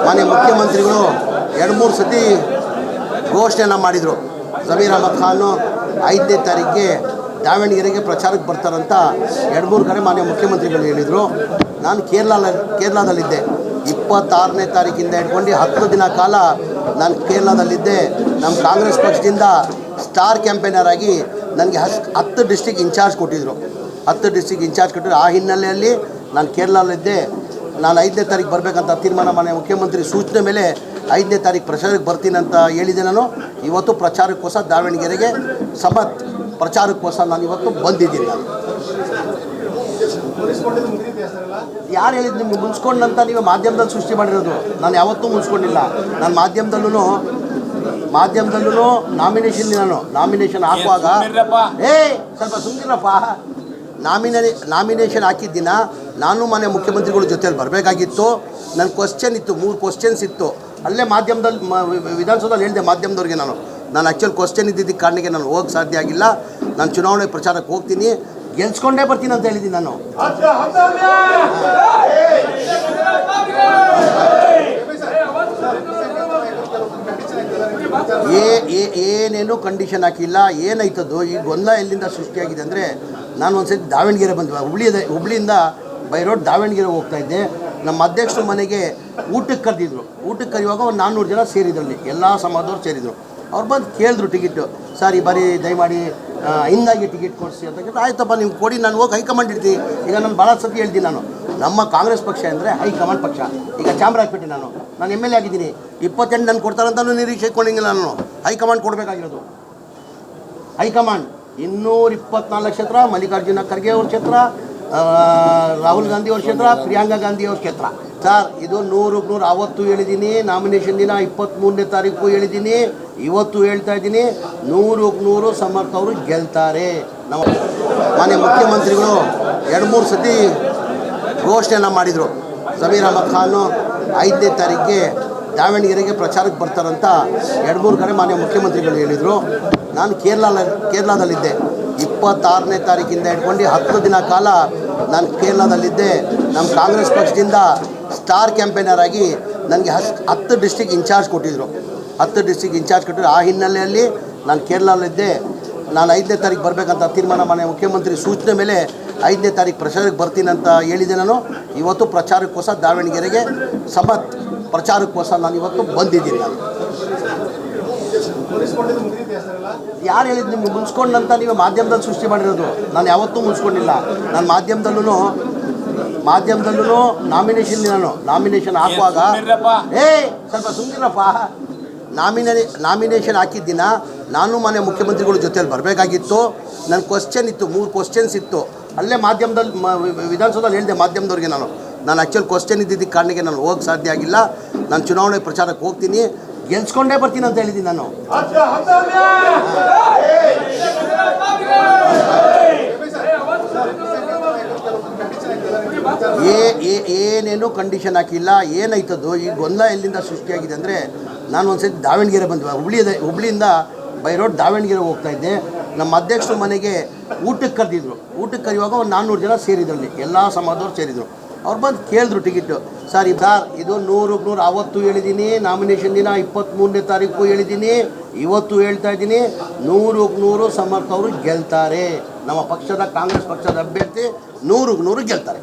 ಮಾನ್ಯ ಮುಖ್ಯಮಂತ್ರಿಗಳು 2-3 ಸತಿ ಘೋಷಣೆಯನ್ನು ಮಾಡಿದರು. ಜಮೀರ್ ಅಹಮದ್ ಖಾನು 5ನೇ ತಾರೀಕಿಗೆ ದಾವಣಗೆರೆಗೆ ಪ್ರಚಾರಕ್ಕೆ ಬರ್ತಾರಂತ 2-3 ಕಡೆ ಮಾನ್ಯ ಮುಖ್ಯಮಂತ್ರಿಗಳು ಹೇಳಿದರು. ನಾನು ಕೇರಳದಲ್ಲಿದ್ದೆ. 26ನೇ ತಾರೀಕಿಂದ ಹಿಡ್ಕೊಂಡು 10 ದಿನ ಕಾಲ ನಾನು ಕೇರಳದಲ್ಲಿದ್ದೆ. ನಮ್ಮ ಕಾಂಗ್ರೆಸ್ ಪಕ್ಷದಿಂದ ಸ್ಟಾರ್ ಕ್ಯಾಂಪೇನರ್ ಆಗಿ ನನಗೆ 10 ಡಿಸ್ಟ್ರಿಕ್ಟ್ ಇನ್ಚಾರ್ಜ್ ಕೊಟ್ಟಿದ್ದರು. 10 ಡಿಸ್ಟ್ರಿಕ್ಟ್ ಇನ್ಚಾರ್ಜ್ ಕೊಟ್ಟಿದ್ರು. ಆ ಹಿನ್ನೆಲೆಯಲ್ಲಿ ನಾನು ಕೇರಳದಲ್ಲಿದ್ದೆ. ನಾನು 5ನೇ ತಾರೀಕು ಬರಬೇಕಂತ ತೀರ್ಮಾನ ಮಾನ್ಯ ಮುಖ್ಯಮಂತ್ರಿ ಸೂಚನೆ ಮೇಲೆ 5ನೇ ತಾರೀಕು ಪ್ರಚಾರಕ್ಕೆ ಬರ್ತೀನಿ ಅಂತ ಹೇಳಿದೆ. ನಾನು ಇವತ್ತು ಪ್ರಚಾರಕ್ಕೋಸ್ಕರ ದಾವಣಗೆರೆಗೆ ಪ್ರಚಾರಕ್ಕೋಸ್ಕರ ನಾನು ಇವತ್ತು ಬಂದಿದ್ದೀನಿ. ನಾನು ಯಾರು ಹೇಳಿದ್ದು ನಿಮ್ಗೆ ಮುನ್ಸ್ಕೊಂಡಂತ ನೀವು ಮಾಧ್ಯಮದಲ್ಲಿ ಸೃಷ್ಟಿ ಮಾಡಿರೋದು? ನಾನು ಯಾವತ್ತೂ ಮುನ್ಸ್ಕೊಂಡಿಲ್ಲ. ನಾನು ಮಾಧ್ಯಮದಲ್ಲೂ ನಾಮಿನೇಷನ್ ಹಾಕುವಾಗ ಸ್ವಲ್ಪ ಸುಮ್ಮನಿರಪ್ಪ. ನಾಮಿನೇಷನ್ ಹಾಕಿದ್ದ ದಿನ ನಾನು ಮಾನ್ಯ ಮುಖ್ಯಮಂತ್ರಿಗಳ ಜೊತೆಯಲ್ಲಿ ಬರಬೇಕಾಗಿತ್ತು. ನನ್ನ ಕ್ವಶ್ಚನ್ ಇತ್ತು, 3 ಕ್ವಶ್ಚನ್ಸ್ ಇತ್ತು. ಅಲ್ಲೇ ಮಾಧ್ಯಮದಲ್ಲಿ ವಿಧಾನಸೌಧದಲ್ಲಿ ಹೇಳಿದೆ ಮಾಧ್ಯಮದವ್ರಿಗೆ. ನಾನು ಆ್ಯಕ್ಚುಲಿ ಕ್ವಶ್ಚನ್ ಇದ್ದಿದ್ದ ಕಾರಣಕ್ಕೆ ನಾನು ಹೋಗಕ್ಕೆ ಸಾಧ್ಯ ಆಗಿಲ್ಲ. ನಾನು ಚುನಾವಣೆ ಪ್ರಚಾರಕ್ಕೆ ಹೋಗ್ತೀನಿ, ಗೆಲ್ಸ್ಕೊಂಡೇ ಬರ್ತೀನಿ ಅಂತ ಹೇಳಿದ್ದೀನಿ. ನಾನು ಏನೇನು ಕಂಡೀಷನ್ ಹಾಕಿಲ್ಲ. ಏನಾಯ್ತದ್ದು ಈ ಗೊಂದಲ ಎಲ್ಲಿಂದ ಸೃಷ್ಟಿಯಾಗಿದೆ ಅಂದರೆ, ನಾನು ಒಂದ್ಸತಿ ದಾವಣಗೆರೆ ಬಂದ್ವಿ. ಹುಬ್ಳಿಯಿಂದ ಬೈ ರೋಡ್ ದಾವಣಗೆರೆ ಹೋಗ್ತಾಯಿದ್ದೆ. ನಮ್ಮ ಅಧ್ಯಕ್ಷರ ಮನೆಗೆ ಊಟಕ್ಕೆ ಕರೆದಿದ್ರು. ಊಟಕ್ಕೆ ಕರೆಯುವಾಗ ಒಂದು 400 ಜನ ಸೇರಿದ್ರಲ್ಲಿ, ಎಲ್ಲ ಸಮಾಜದವ್ರು ಸೇರಿದರು. ಅವ್ರು ಬಂದು ಕೇಳಿದ್ರು ಟಿಕೆಟು. ಸರ್ ಈ ಬಾರಿ ದಯಮಾಡಿ ಹಿಂಗಾಗಿ ಟಿಕೆಟ್ ಕೊಡಿಸಿ ಅಂತ ಕೇಳಿದ್ರೆ, ಆಯ್ತಪ್ಪ ನೀವು ಕೊಡಿ, ನಾನು ಹೋಗಿ ಹೈಕಮಾಂಡ್ ಇಡ್ತೀನಿ. ಈಗ ನಾನು ಭಾಳ ಸತಿ ಹೇಳ್ತೀನಿ, ನಮ್ಮ ಕಾಂಗ್ರೆಸ್ ಪಕ್ಷ ಅಂದರೆ ಹೈಕಮಾಂಡ್ ಪಕ್ಷ. ಈಗ ಚಾಮರಾಜಪೇಟೆ ನಾನು MLA ಆಗಿದ್ದೀನಿ. 28 ನನ್ನ ಕೊಡ್ತಾರಂತಲೂ ನಿರೀಕ್ಷೆ ಇಟ್ಕೊಂಡಿಲ್ಲ. ನಾನು ಹೈಕಮಾಂಡ್ ಕೊಡಬೇಕಾಗಿರೋದು. ಹೈಕಮಾಂಡ್ 224 ಕ್ಷೇತ್ರ, ಮಲ್ಲಿಕಾರ್ಜುನ ಖರ್ಗೆ ಅವ್ರ ಕ್ಷೇತ್ರ, ರಾಹುಲ್ ಗಾಂಧಿ ಅವ್ರ ಕ್ಷೇತ್ರ, ಪ್ರಿಯಾಂಕಾ ಗಾಂಧಿ ಅವ್ರ ಕ್ಷೇತ್ರ. ಸರ್ ಇದು 100ಕ್ಕೆ 100 ಅವತ್ತು ಹೇಳಿದ್ದೀನಿ. ನಾಮಿನೇಷನ್ ದಿನ 23ನೇ ತಾರೀಕು ಹೇಳಿದ್ದೀನಿ. ಇವತ್ತು ಹೇಳ್ತಾ ಇದ್ದೀನಿ, 100ಕ್ಕೆ 100 ಸಮರ್ಥ ಅವರು ಗೆಲ್ತಾರೆ. ನಮ್ಮ ಮಾನ್ಯ ಮುಖ್ಯಮಂತ್ರಿಗಳು 2-3 ಸತಿ ಘೋಷಣೆಯನ್ನು ಮಾಡಿದರು. ಜಮೀರ್ ಅಹಮದ್ ಖಾನು 5ನೇ ತಾರೀಕಿಗೆ ದಾವಣಗೆರೆಗೆ ಪ್ರಚಾರಕ್ಕೆ ಬರ್ತಾರಂತ 2-3 ಕಡೆ ಮಾನ್ಯ ಮುಖ್ಯಮಂತ್ರಿಗಳು ಹೇಳಿದರು. ನಾನು ಕೇರಳದಲ್ಲಿದ್ದೆ. 26ನೇ ತಾರೀಕಿಂದ ಹಿಡ್ಕೊಂಡು 10 ದಿನ ಕಾಲ ನಾನು ಕೇರಳದಲ್ಲಿದ್ದೆ. ನಮ್ಮ ಕಾಂಗ್ರೆಸ್ ಪಕ್ಷದಿಂದ ಸ್ಟಾರ್ ಕ್ಯಾಂಪೇನರ್ ಆಗಿ ನನಗೆ 10 ಡಿಸ್ಟ್ರಿಕ್ಟ್ ಇನ್ಚಾರ್ಜ್ ಕೊಟ್ಟಿದ್ದರು. 10 ಡಿಸ್ಟ್ರಿಕ್ಟ್ ಇನ್ಚಾರ್ಜ್ ಕೊಟ್ಟಿದ್ರು. ಆ ಹಿನ್ನೆಲೆಯಲ್ಲಿ ನಾನು ಕೇರಳದಲ್ಲಿದ್ದೆ. ನಾನು 5ನೇ ತಾರೀಕು ಬರಬೇಕಂತ ತೀರ್ಮಾನ ಮಾನ್ಯ ಮುಖ್ಯಮಂತ್ರಿ ಸೂಚನೆ ಮೇಲೆ 5ನೇ ತಾರೀಕು ಪ್ರಚಾರಕ್ಕೆ ಬರ್ತೀನಿ ಅಂತ ಹೇಳಿದೆ. ನಾನು ಇವತ್ತು ಪ್ರಚಾರಕ್ಕೋಸ್ಕರ ದಾವಣಗೆರೆಗೆ ಪ್ರಚಾರಕ್ಕೋಸ್ಕರ ನಾನು ಇವತ್ತು ಬಂದಿದ್ದೀನಿ. ನಾನು ಯಾರು ಹೇಳಿದ್ದು ನಿಮ್ಗೆ ಮುನ್ಸ್ಕೊಂಡಂತ ನೀವು ಮಾಧ್ಯಮದಲ್ಲಿ ಸೃಷ್ಟಿ ಮಾಡಿರೋದು? ನಾನು ಯಾವತ್ತೂ ಮುನ್ಸ್ಕೊಂಡಿಲ್ಲ. ನಾನು ಮಾಧ್ಯಮದಲ್ಲೂ ನಾಮಿನೇಷನ್ ಹಾಕುವಾಗ ಸ್ವಲ್ಪ ಸುಮ್ಮನಿರಪ್ಪ. ನಾಮಿನೇಷನ್ ಹಾಕಿದ್ದ ದಿನ ನಾನು ಮಾನ್ಯ ಮುಖ್ಯಮಂತ್ರಿಗಳ ಜೊತೆಯಲ್ಲಿ ಬರಬೇಕಾಗಿತ್ತು. ನನ್ನ ಕ್ವಶ್ಚನ್ ಇತ್ತು, 3 ಕ್ವಶ್ಚನ್ಸ್ ಇತ್ತು. ಅಲ್ಲೇ ಮಾಧ್ಯಮದಲ್ಲಿ ವಿಧಾನಸೌಧದಲ್ಲಿ ಹೇಳಿದೆ ಮಾಧ್ಯಮದವ್ರಿಗೆ. ನಾನು ಆ್ಯಕ್ಚುಲಿ ಕ್ವಶ್ಚನ್ ಇದ್ದಿದ್ದ ಕಾರಣಕ್ಕೆ ನಾನು ಹೋಗಕ್ಕೆ ಸಾಧ್ಯ ಆಗಿಲ್ಲ. ನಾನು ಚುನಾವಣೆ ಪ್ರಚಾರಕ್ಕೆ ಹೋಗ್ತೀನಿ, ಗೆಲ್ಸ್ಕೊಂಡೇ ಬರ್ತೀನಿ ಅಂತ ಹೇಳಿದ್ದೀನಿ. ನಾನು ಏನೇನು ಕಂಡೀಷನ್ ಹಾಕಿಲ್ಲ. ಏನಾಯ್ತದ್ದು ಈ ಗೊಂದಲ ಎಲ್ಲಿಂದ ಸೃಷ್ಟಿಯಾಗಿದೆ ಅಂದರೆ, ನಾನು ಒಂದ್ಸತಿ ದಾವಣಗೆರೆ ಬಂದ್ವಿ. ಹುಬ್ಳಿಯಿಂದ ಬೈ ರೋಡ್ ದಾವಣಗೆರೆ ಹೋಗ್ತಾಯಿದ್ದೆ. ನಮ್ಮ ಅಧ್ಯಕ್ಷರ ಮನೆಗೆ ಊಟಕ್ಕೆ ಕರೆದಿದ್ರು. ಊಟಕ್ಕೆ ಕರೆಯುವಾಗ ಒಂದು 400 ಜನ ಸೇರಿದ್ರಲ್ಲಿ, ಎಲ್ಲ ಸಮಾಜದವ್ರು ಸೇರಿದರು. ಅವ್ರು ಬಂದು ಕೇಳಿದ್ರು ಟಿಕೆಟು. ಸರ್ ಇದು 100ಕ್ಕೆ 100 ಅವತ್ತು ಹೇಳಿದ್ದೀನಿ. ನಾಮಿನೇಷನ್ ದಿನ 23ನೇ ತಾರೀಕು ಹೇಳಿದ್ದೀನಿ. ಇವತ್ತು ಹೇಳ್ತಾ ಇದ್ದೀನಿ, 100ಕ್ಕೆ 100 ಸಮರ್ಥ ಅವರು ಗೆಲ್ತಾರೆ. ನಮ್ಮ ಪಕ್ಷದ ಕಾಂಗ್ರೆಸ್ ಪಕ್ಷದ ಅಭ್ಯರ್ಥಿ 100ಕ್ಕೆ 100 ಗೆಲ್ತಾರೆ.